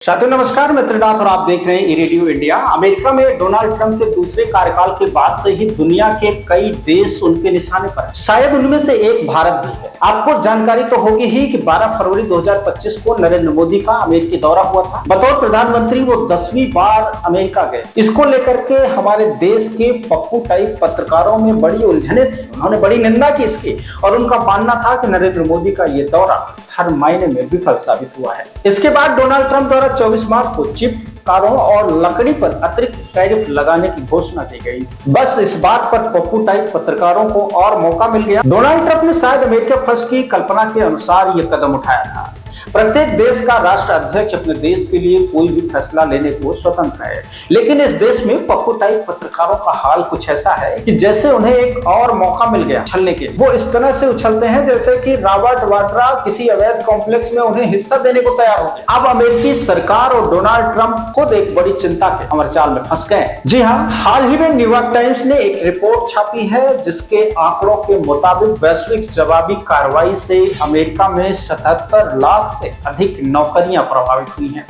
साथियों नमस्कार, मैं त्रिनाथ और आप देख रहे हैं ई-रेडियो इंडिया। अमेरिका में डोनाल्ड ट्रंप के दूसरे कार्यकाल के बाद से ही दुनिया के कई देश उनके निशाने पर हैं। शायद उनमें से एक भारत भी है। आपको जानकारी तो होगी ही कि 12 फरवरी 2025 को नरेंद्र मोदी का अमेरिकी दौरा हुआ था। बतौर प्रधानमंत्री वो 10वीं बार अमेरिका गए। इसको लेकर के हमारे देश के पप्पू टाइप पत्रकारों में बड़ी उलझने थी। उन्होंने बड़ी निंदा की इसकी और उनका मानना था कि नरेंद्र मोदी का ये दौरा हर मायने में विफल साबित हुआ है। इसके बाद डोनाल्ड ट्रंप द्वारा 24 मार्च को चिप, कारों और लकड़ी पर अतिरिक्त टैरिफ लगाने की घोषणा की गई। बस इस बात पर पप्पू टाइप पत्रकारों को और मौका मिल गया। डोनाल्ड ट्रंप ने शायद अमेरिका फर्स्ट की कल्पना के अनुसार ये कदम उठाया था। प्रत्येक देश का राष्ट्र अध्यक्ष अपने देश के लिए कोई भी फैसला लेने को स्वतंत्र है, लेकिन इस देश में पप्पू टाइप पत्रकारों का हाल कुछ ऐसा है कि जैसे उन्हें एक और मौका मिल गया उछलने के लिए। वो इस तरह से उछलते हैं जैसे कि रॉबर्ट वाड्रा किसी अवैध कॉम्प्लेक्स में उन्हें हिस्सा देने को तैयार हो गए। अब अमेरिकी सरकार और डोनाल्ड ट्रंप खुद एक बड़ी चिंता के अमरजाल में फंस गए। जी हाँ, हाल ही में न्यूयॉर्क टाइम्स ने एक रिपोर्ट छापी है जिसके आंकड़ों के मुताबिक वैश्विक जवाबी कार्रवाई से अमेरिका में 77 लाख से अधिक नौकरियां प्रभावित हुई हैं।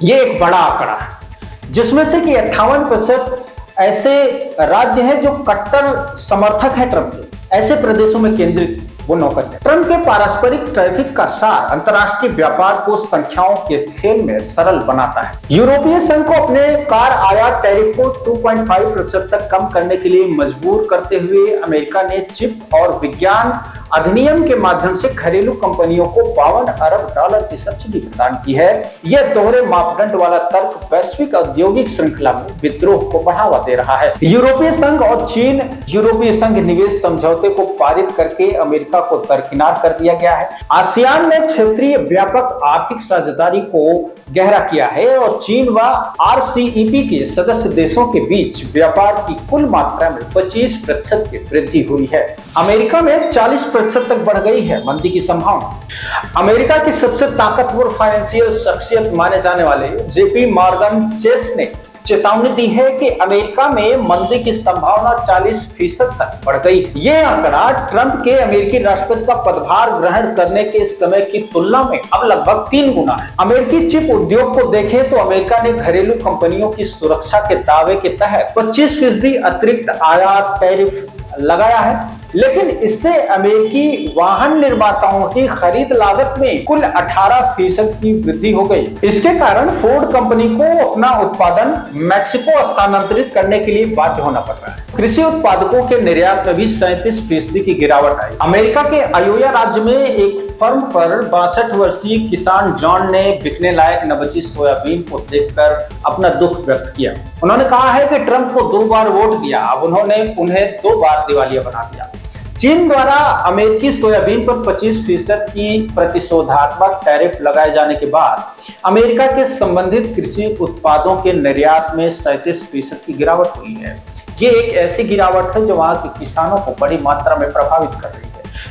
ये एक बड़ा आंकड़ा है, जिसमें से कि 58% ऐसे राज्य हैं जो कट्टर समर्थक हैं ट्रंप के। ऐसे प्रदेशों में केंद्रित वो नौकरियां। ट्रंप के पारस्परिक ट्रैफिक का सार अंतर्राष्ट्रीय व्यापार को संख्याओं के खेल में सरल बनाता है। यूरोपीय संघ को अपने कार आयात टैरिफ को 2.5% तक कम करने के लिए मजबूर करते हुए अमेरिका ने चिप और विज्ञान अधिनियम के माध्यम से घरेलू कंपनियों को $52 अरब की सब्सिडी प्रदान की है। यह दोहरे मापदंड वाला तर्क वैश्विक औद्योगिक श्रृंखला में विद्रोह को बढ़ावा दे रहा है। यूरोपीय संघ और चीन यूरोपीय संघ निवेश समझौते को पारित करके अमेरिका को दरकिनार कर दिया गया है। आसियान ने क्षेत्रीय व्यापक आर्थिक साझेदारी को गहरा किया है और चीन व RCEP के सदस्य देशों के बीच व्यापार की कुल मात्रा में 25% की वृद्धि हुई है। अमेरिका में 40% तक बढ़ गई है मंदी की संभावना। अमेरिका की सबसे ताकतवर फाइनेंशियल शख्सियत माने जाने वाले JP मॉर्गन चेस ने चेतावनी दी है कि अमेरिका में मंदी की संभावना 40% तक बढ़ गई। ये आंकड़ा ट्रंप के अमेरिकी राष्ट्रपति का पदभार ग्रहण करने के समय की तुलना में अब लगभग 3 गुना है। अमेरिकी चिप उद्योग को देखें तो अमेरिका ने घरेलू कंपनियों की सुरक्षा के दावे के तहत 25% अतिरिक्त आयात टैरिफ लगाया है, लेकिन इससे अमेरिकी वाहन निर्माताओं की खरीद लागत में कुल 18% की वृद्धि हो गई। इसके कारण फोर्ड कंपनी को अपना उत्पादन मैक्सिको स्थानांतरित करने के लिए बाध्य होना पड़ रहा है। कृषि उत्पादकों के निर्यात में भी 37% की गिरावट आई। अमेरिका के अयोवा राज्य में एक फर्म पर 62 वर्षीय किसान जॉन ने बिकने लायक नवजी सोयाबीन को देखकर अपना दुख व्यक्त किया। उन्होंने कहा है कि ट्रंप को 2 बार वोट दिया, अब उन्होंने उन्हें 2 बार दिवालिया बना दिया। चीन द्वारा अमेरिकी सोयाबीन पर 25% की प्रतिशोधात्मक टैरिफ लगाए जाने के बाद अमेरिका के संबंधित कृषि उत्पादों के निर्यात में 37% की गिरावट हुई है। ये एक ऐसी गिरावट है जो वहां के किसानों को बड़ी मात्रा में प्रभावित कर रही है।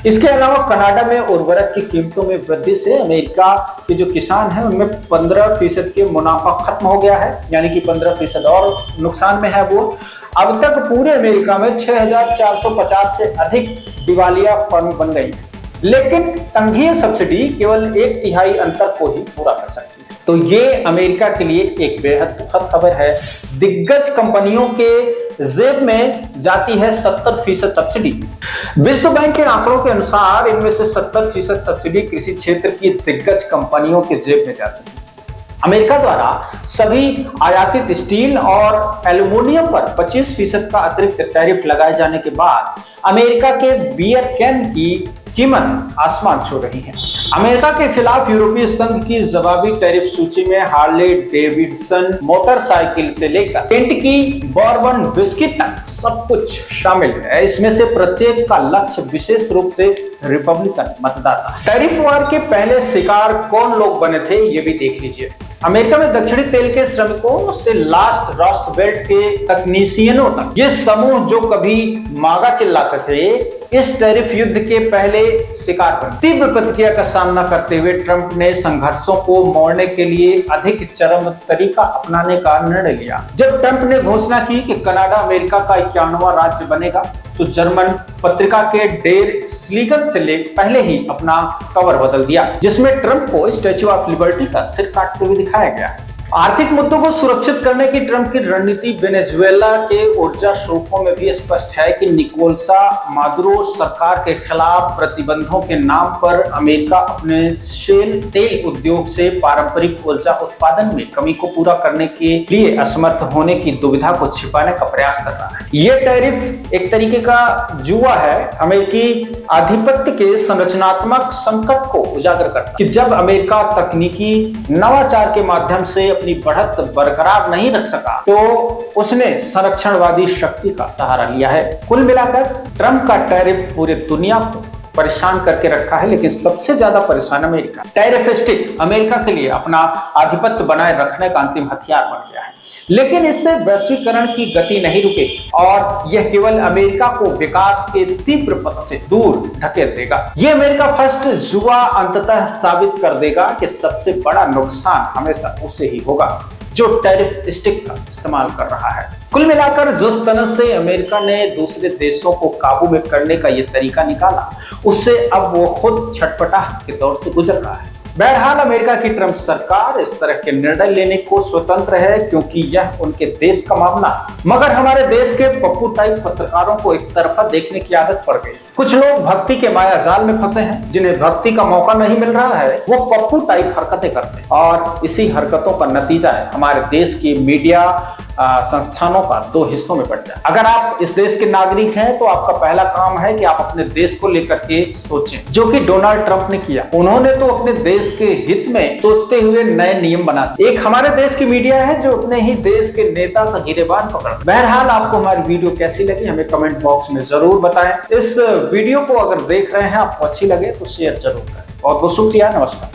इसके अलावा कनाडा में उर्वरक की कीमतों में वृद्धि से अमेरिका के जो किसान हैं उनमें 15% के मुनाफा खत्म हो गया है, यानी कि 15% और नुकसान में है वो। अब तक पूरे अमेरिका में 6450 से अधिक दिवालिया फर्म बन गई है, लेकिन संघीय सब्सिडी केवल 1/3 अंतर को ही पूरा कर सकती है। तो ये अमेरिका के लिए एक बेहद दुखद खबर है। दिग्गज कंपनियों के जेब में जाती है 70% सब्सिडी। विश्व बैंक के आंकड़ों के अनुसार इनमें से 70% सब्सिडी कृषि क्षेत्र की दिग्गज कंपनियों के जेब में जाती है। अमेरिका द्वारा सभी आयातित स्टील और एल्युमिनियम पर 25% का अतिरिक्त टैरिफ लगाए जाने के बाद अमेरिका के बियर कैन की कीमत आसमान छू रही है। अमेरिका के खिलाफ यूरोपीय संघ की जवाबी टैरिफ सूची में हार्ले डेविडसन मोटरसाइकिल से लेकर केंट की बॉर्बन बिस्किट तक सब कुछ शामिल है। इसमें से प्रत्येक का लक्ष्य विशेष रूप से रिपब्लिकन मतदाता। टैरिफ वार के पहले शिकार कौन लोग बने थे ये भी देख लीजिए। अमेरिका में दक्षिणी तेल के श्रमिकों से लास्ट रस्ट बेल्ट के तकनीशियनों तक ये समूह जो कभी मागा चिल्लाते थे, इस टैरिफ युद्ध के पहले शिकार बने। तीव्र प्रतिक्रिया का सामना करते हुए ट्रंप ने संघर्षों को मोड़ने के लिए अधिक चरम तरीका अपनाने का निर्णय लिया। जब ट्रंप ने घोषणा की कि कनाडा अमेरिका का 51वां राज्य बनेगा, तो जर्मन पत्रिका के डेर स्लीगल से पहले ही अपना कवर बदल दिया, जिसमें ट्रंप को स्टैच्यू ऑफ लिबर्टी का सिर काटते हुए दिखाया गया। आर्थिक मुद्दों को सुरक्षित करने की ट्रंप की रणनीति वेनेजुएला के ऊर्जा स्रोतों में भी स्पष्ट है कि निकोलसा मादुरो सरकार के खिलाफ प्रतिबंधों के नाम पर अमेरिका अपने शेल तेल उद्योग से पारंपरिक ऊर्जा उत्पादन में कमी को पूरा करने के लिए असमर्थ होने की दुविधा को छिपाने का प्रयास कर रहा है। ये टैरिफ एक तरीके का जुआ है, अमेरिकी आधिपत्य के संरचनात्मक संकट को उजागर करता है कि जब अमेरिका तकनीकी नवाचार के माध्यम से अपनी बढ़त बरकरार नहीं रख सका तो उसने संरक्षणवादी शक्ति का सहारा लिया है। कुल मिलाकर ट्रंप का टैरिफ पूरी दुनिया को परेशान करके रखा है, लेकिन सबसे ज्यादा परेशान अमेरिका। टैरिफिस्टिक अमेरिका के लिए अपना आधिपत्य बनाए रखने का अंतिम हथियार बन गया है, लेकिन इससे वैश्वीकरण की गति नहीं रुकेगी और यह केवल अमेरिका को विकास के तीव्र पथ से दूर ढकेल देगा। यह अमेरिका फर्स्ट जुआ अंततः साबित कर देगा कि सबसे बड़ा नुकसान हमेशा उसे ही होगा जो टैरिफ स्टिक का इस्तेमाल कर रहा है। कुल मिलाकर जिस तरह से अमेरिका ने दूसरे देशों को काबू में करने का यह तरीका निकाला, उससे अब वो खुद छटपटाहट के दौर से गुजर रहा है। बहरहाल अमेरिका की ट्रंप सरकार इस तरह के निर्णय लेने को स्वतंत्र है, क्योंकि यह उनके देश का मामला है। मगर हमारे देश के पप्पू टाइप पत्रकारों को एक तरफा देखने की आदत पड़ गई। कुछ लोग भक्ति के माया जाल में फंसे हैं, जिन्हें भक्ति का मौका नहीं मिल रहा है, वो पप्पू टाइप हरकतें करते हैं और इसी हरकतों का नतीजा है हमारे देश की मीडिया संस्थानों का दो हिस्सों में बट जाए। अगर आप इस देश के नागरिक हैं तो आपका पहला काम है कि आप अपने देश को लेकर के सोचें, जो कि डोनाल्ड ट्रंप ने किया। उन्होंने तो अपने देश के हित में सोचते हुए नए नियम बना दिए। एक हमारे देश की मीडिया है जो अपने ही देश के नेता का गिरेबान पकड़। बहरहाल आपको हमारी वीडियो कैसी लगी हमें कमेंट बॉक्स में जरूर बताएं। इस वीडियो को अगर देख रहे हैं आपको अच्छी लगे तो शेयर जरूर करें। बहुत बहुत शुक्रिया, नमस्कार।